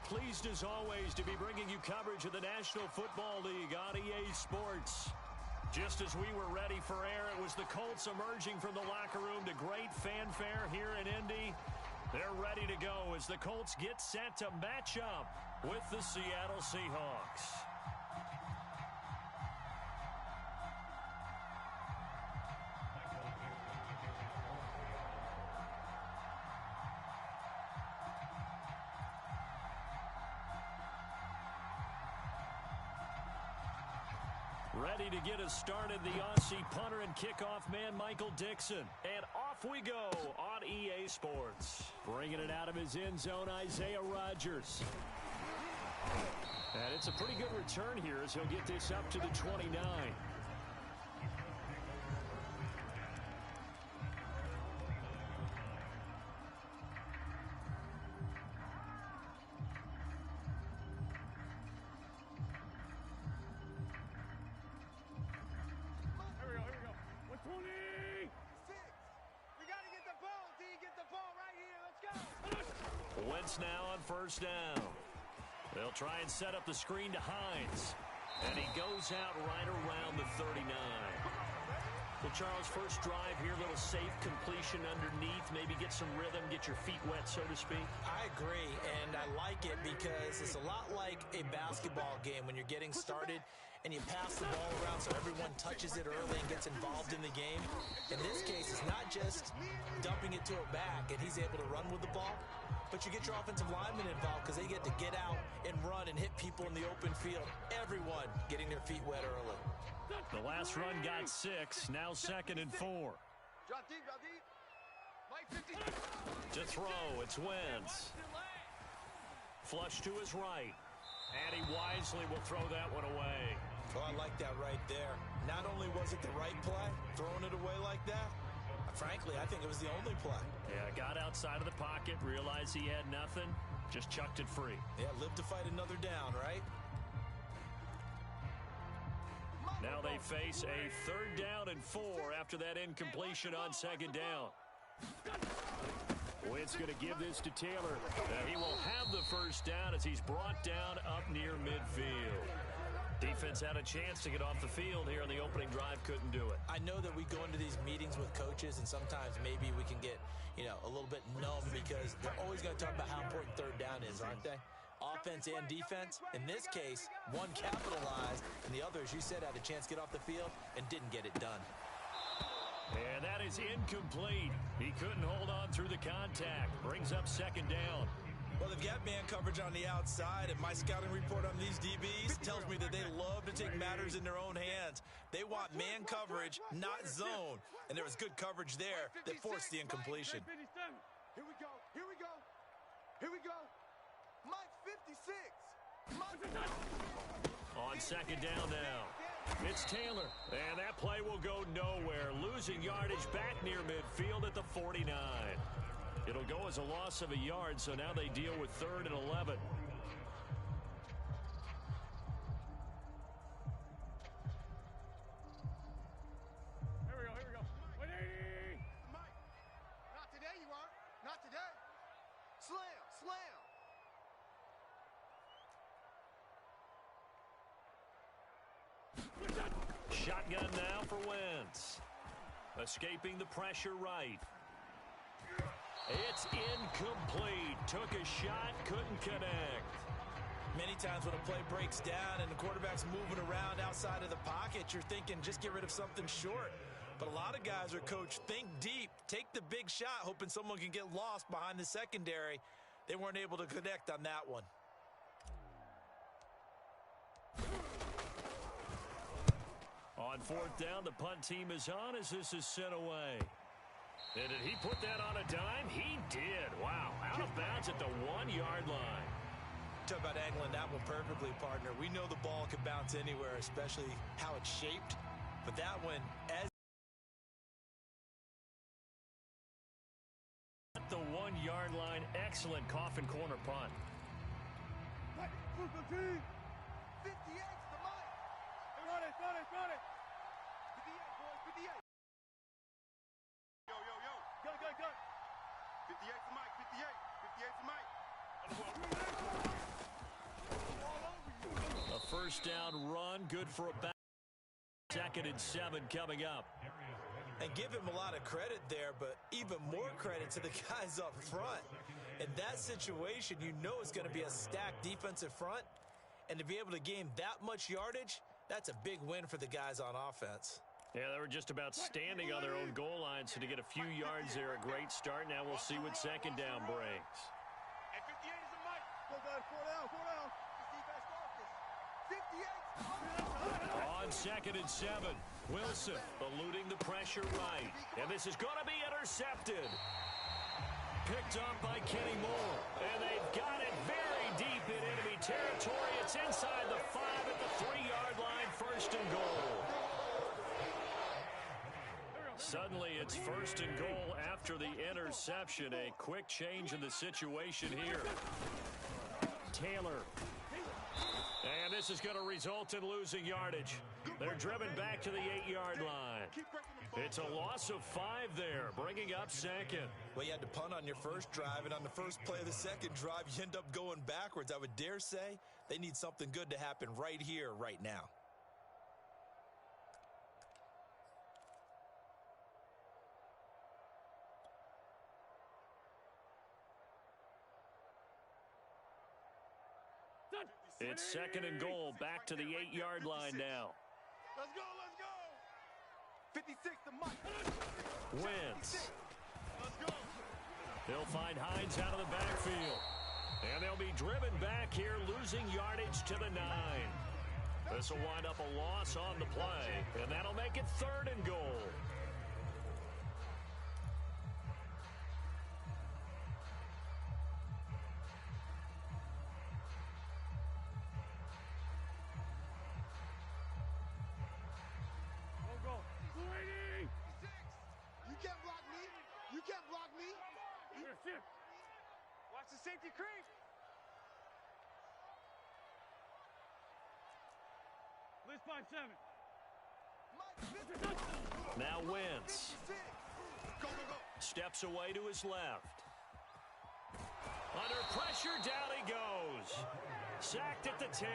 Pleased as always to be bringing you coverage of the National Football League on EA Sports. Just as we were ready for air, it was the Colts emerging from the locker room to great fanfare here in Indy. They're ready to go as the Colts get set to match up with the Seattle Seahawks. Ready to get us started, the Aussie punter and kickoff man, Michael Dixon. And off we go on EA Sports. Bringing it out of his end zone, Isaiah Rodgers. And it's a pretty good return here as he'll get this up to the 29. Wentz now on first down. They'll try and set up the screen to Hines. And he goes out right around the 39. Well, Charles, first drive here, little safe completion underneath. Maybe get some rhythm, get your feet wet, so to speak. I agree, and I like it because it's a lot like a basketball game when you're getting started and you pass the ball around so everyone touches it early and gets involved in the game. In this case, it's not just dumping it to a back and he's able to run with the ball, but you get your offensive linemen involved because they get to get out and run and hit people in the open field. Everyone getting their feet wet early. The last run got 6, now 2nd and 4. Drop deep, drop deep. Mike 50. To throw, it's Wentz. Flush to his right. And he wisely will throw that one away. Oh, I like that right there. Not only was it the right play, throwing it away like that, frankly, I think it was the only play. Yeah, got outside of the pocket, realized he had nothing, just chucked it free. Yeah, live to fight another down, right? Now they face a 3rd down and 4 after that incompletion on 2nd down. Wentz going to give this to Taylor. He will have the first down as he's brought down up near midfield. Defense had a chance to get off the field here on the opening drive, couldn't do it. I know that we go into these meetings with coaches, and sometimes maybe we can get, a little bit numb because they're always going to talk about how important 3rd down is, aren't they? Offense and defense. In this case, one capitalized, and the other, as you said, had a chance to get off the field and didn't get it done. And that is incomplete. He couldn't hold on through the contact. Brings up 2nd down. Well, they've got man coverage on the outside, and my scouting report on these DBs tells me that they love to take matters in their own hands. They want man coverage, not zone. And there was good coverage there that forced the incompletion. Here we go, here we go, here we go. Mike 56. On 2nd down now. It's Taylor, and that play will go nowhere. Losing yardage back near midfield at the 49. It'll go as a loss of a yard, so now they deal with 3rd and 11. Here we go. 180. Mike, not today you aren't. Not today. Slam. Shotgun now for Wentz. Escaping the pressure right. It's incomplete. Took a shot, couldn't connect. Many times when a play breaks down and the quarterback's moving around outside of the pocket, you're thinking just get rid of something short. But a lot of guys are coached, think deep, take the big shot, hoping someone can get lost behind the secondary. They weren't able to connect on that one. On 4th down, the punt team is on as this is sent away. And did he put that on a dime? He did. Wow. Out of bounds at the 1-yard line. Talk about angling that one perfectly, partner. We know the ball can bounce anywhere, especially how it's shaped. But that one, as at the 1-yard line, excellent coffin corner punt. 58's the Mike. Run it. 58, boys, 58. Yo. Go. 58's the Mike, 58's the Mike. A first down run, good for about 2nd and 7 coming up. And give him a lot of credit there, but even more credit to the guys up front. In that situation, you know it's going to be a stacked defensive front. And to be able to gain that much yardage, that's a big win for the guys on offense. Yeah, they were just about standing on their own goal line, so to get a few yards there, a great start. Now we'll see what 2nd down brings. And 58 is a mic. Go, guys. 4 down. 4 down. On 2nd and 7, Wilson eluding the pressure right. And this is going to be intercepted. Picked up by Kenny Moore. And they've got it very deep in enemy territory. It's inside the 5 at the 3-yard line. 1st and goal. Suddenly it's 1st and goal after the interception. A quick change in the situation here. Taylor. And this is going to result in losing yardage. They're driven back to the 8-yard line. It's a loss of 5 there, bringing up 2nd. Well, you had to punt on your first drive, and on the first play of the second drive, you end up going backwards. I would dare say they need something good to happen right here, right now. It's 2nd and goal, back to the 8-yard line now. Let's go, let's go. 56 to Mike. Wentz. Let's go. They'll find Hines out of the backfield. And they'll be driven back here, losing yardage to the 9. This will wind up a loss on the play, and that'll make it 3rd and goal. Watch the safety creep. List 5-7. Now Wentz. Go, go, go. Steps away to his left. Under pressure, down he goes. Sacked at the 10.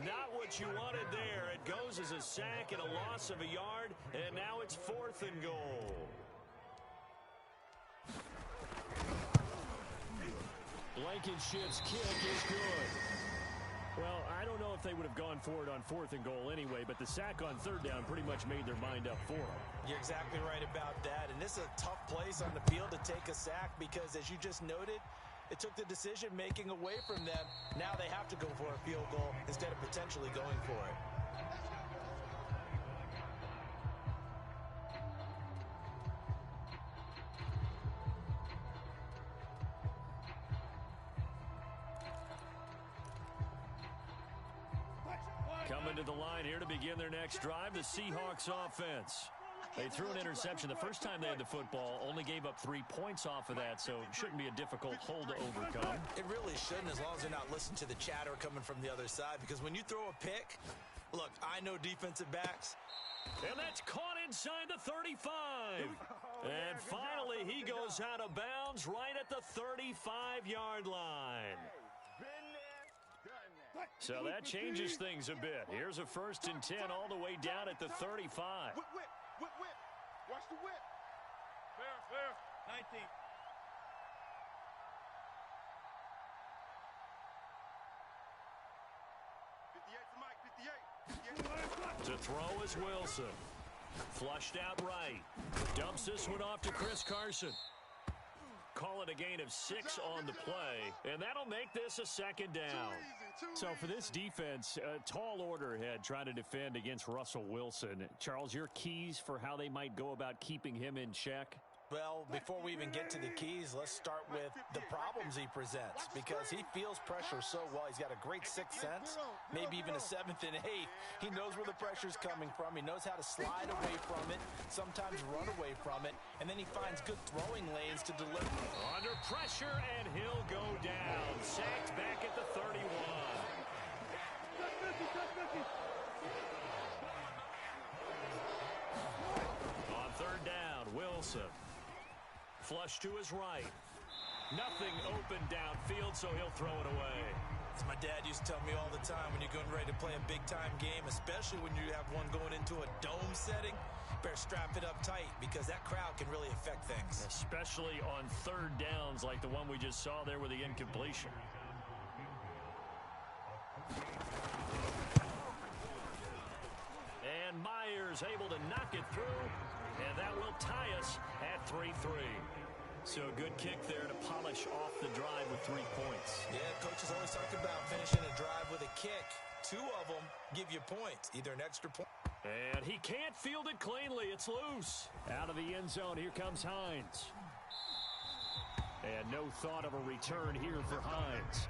Not what you wanted there. It goes as a sack and a loss of a yard, and now it's 4th and goal. Blankenship's kick is good. Well, I don't know if they would have gone for it on 4th and goal anyway, but the sack on 3rd down pretty much made their mind up for them. You're exactly right about that, and this is a tough place on the field to take a sack because, as you just noted, it took the decision-making away from them. Now they have to go for a field goal instead of potentially going for it. Coming to the line here to begin their next drive, the Seahawks offense. They threw an interception the first time they had the football, only gave up 3 points off of that, so it shouldn't be a difficult hole to overcome. It really shouldn't, as long as they're not listening to the chatter coming from the other side, because when you throw a pick, look, I know defensive backs. And that's caught inside the 35. And finally, he goes out of bounds right at the 35-yard line. So that changes things a bit. Here's a 1st and 10 all the way down at the 35. Whip, whip, whip, whip. Watch the whip. Clear, clear. 19. To throw is Wilson. Flushed out right. Dumps this one off to Chris Carson. Call it a gain of 6 on the play, and that'll make this a 2nd down. So for this defense, a tall order ahead trying to defend against Russell Wilson. Charles, your keys for how they might go about keeping him in check? Well, before we even get to the keys, let's start with the problems he presents, because he feels pressure so well. He's got a great sixth sense, maybe even a 7th and 8th. He knows where the pressure's coming from. He knows how to slide away from it, sometimes run away from it, and then he finds good throwing lanes to deliver. Under pressure, and he'll go down. Sacked back at the 31. On 3rd down, Wilson. Flush to his right. Nothing open downfield, so he'll throw it away. As my dad used to tell me all the time, when you're getting ready to play a big-time game, especially when you have one going into a dome setting, better strap it up tight because that crowd can really affect things. Especially on third downs like the one we just saw there with the incompletion. And Myers able to knock it through, and that will tie us at 3-3. So a good kick there to polish off the drive with 3 points. Yeah, coaches always talk about finishing a drive with a kick. 2 of them give you points, either an extra point. And he can't field it cleanly. It's loose. Out of the end zone, here comes Hines. And no thought of a return here for Hines.